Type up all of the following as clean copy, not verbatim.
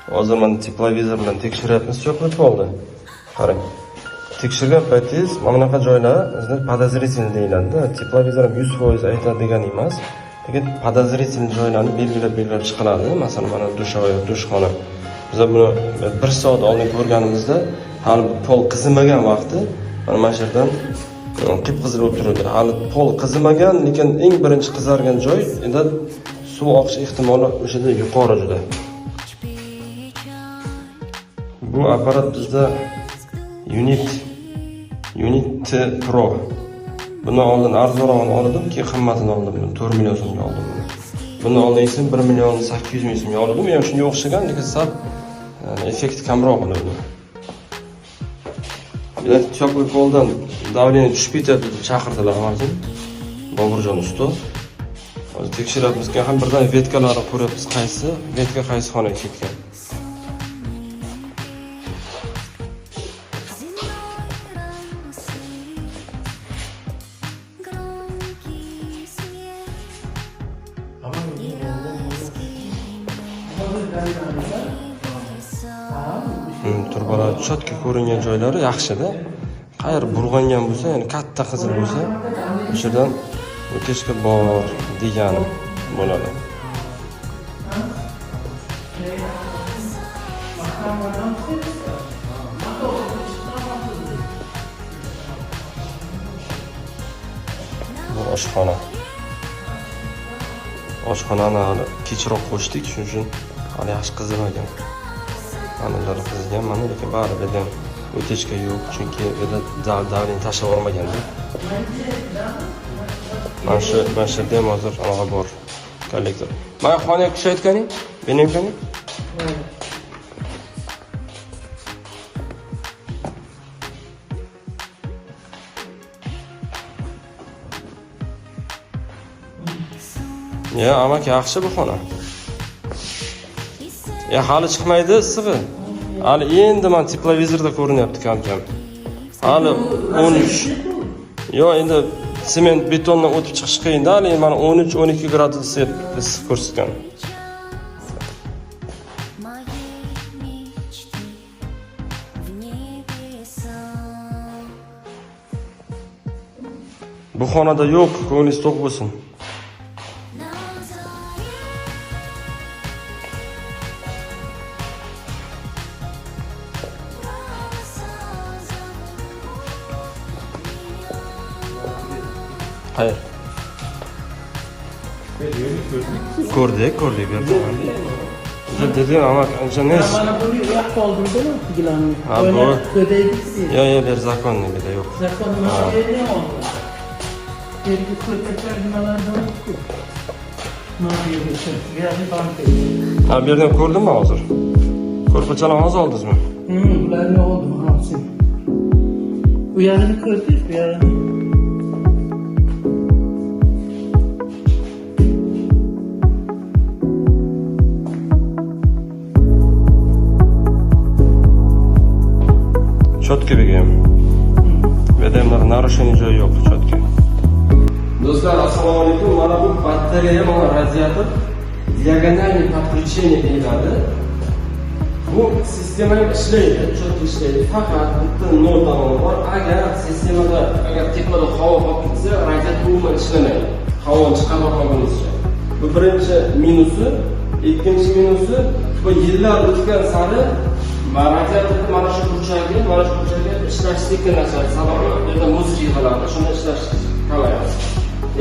Hozir mana teplovizor bilan tekshiryapmiz, cho'qib bo'ldi. Qarang. Tekshirgan paytingiz mana bunaqa joylar bizda podozrительный deyiladi. Teplovizor 100% aytadi degani emas. Lekin podozrительный joylarni belgilab chiqiladi. Masalan, mana dushxona. Biz buni 1 soat oldin ko'rganimizda hali pol qizimagan vaqti mana shu yerdan qip-qizil bo'lib turadi. Hali pol qizimagan, lekin eng birinchi qizargan joy edi suv oqish ehtimoli o'shada yuqori juda. Bu apparat bizda Unit Pro. Buni oldin arzonroqini oldim, keyin qimmatini oldim. 4 million so'mga oldim buni. Buni oldin esa 1 million 800 ming so'mga oldim. Men shunga o'xshagan, lekin sal effekt kamroq edi. Bular cho'qib qo'ldan davleniya tushib ketadi deb chaqirdilar hozir. Boburjon ustoz. Hozir tekshiryapmiz, ham birdan vetkalarni ko'ryapmiz, qaysi xonaga ketgan. Turbalar cho'tka ko'ringan joylari yaxshi-da. Qayер burg'angan bo'lsa, ya'ni katta qizil bo'lsa, o'shadan o'tishga bor deganim bo'ladi. Bu oshxona. Oshxonani hali kechroq qo'shdik, shuning uchun hali yaxshi qizimagan. Manalar qizgan, mana lekin baribir ham o'tishga yo'q, chunki bu davleni tashlab olmaganda. Mana shu yerda ham hozir anaqa bor, kollektor. Mana xonaga kuchaytganing, benimkani? Ya, amaki yaxshi bu xona. Ya hali chiqmaydi issig'i. Hali endi men teplovizorda ko'rinyapti kam-kam. Hali 13. Yo, endi sement betondan o'tib chiqish qiyin-da, hali mana 13-12 gradus issiq ko'rsatgan. Bu xonada yo'q, ko'nglingiz to'q bo'lsin. Hayır. Gördük bu yerda. Dedim ama ne? Bana bunu yaptı oldum değil mi? Gilanlı. Ha bu. Yok. Bir zakonlu bir de yok. Zakonlu ne oldu? Gerisi köpekler binalardan yok. Ne yapıyor? Yani banka. Ha bir yerden gördün mü hazır? Korpaçalamaz oldunuz mu? Bunlar ne oldu? Hamsi. Bu yarını kırdık, bu yarını. Cho'tka begim. Bedemlar narушение joyi yo'q, cho'tka. Do'stlar, assalomu alaykum. Mana bu batarya, mana radiator diagonальный подключение deyiladi. Bu sistemaga ishlaydi, cho'tka ishlaydi. Faqat bitta nota bor. Agar tepada havo qolib ketsa, radiator umuman ishlamaydi. Havoni chiqarib olgunizcha. Bu birinchi minusi, ikkinchi minusi, bu yillar o'tgan sari radiatorda mana shu burchagi ishlash sekinlashadi. Sababi yerda muz yig'iladi, shuni ishlash kamayadi.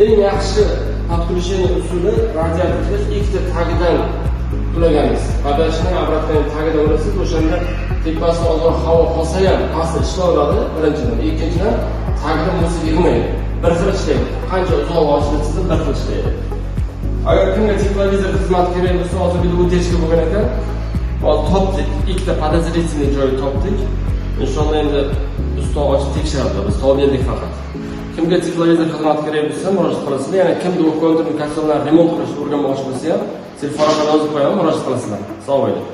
Eng yaxshi подключение usuli radiatorda ikkita tagidan ulaganmiz. Badashning obratdan tagidan ulasiz, o'shanda tepasi ozroq havo qolsa ham pastda ishlayveradi, birinchidan. Ikkinchidan tagida muz yig'maydi. Bir xil ishlaydi. Qancha uzoq ochilsa bir xil ishlaydi. Agar kimga teplovizor xizmat kerak bo'lsa, hozir bir o'tishga bo'lgan ekan, topdik, ikkita podozrительный joy topdik. Inshaalloh endi ustoz ochib tekshiradi, biz topdik faqat. Kimga teplovizor xizmat kerak bo'lsa, murojaat qilasizlar. Yana kimda kommunikatsiyalarni remont qilishni o'rganmoqchi bo'lsa ham, telefon orqali yozib qo'yaman, murojaat qilasizlar. Sog' bo'ling.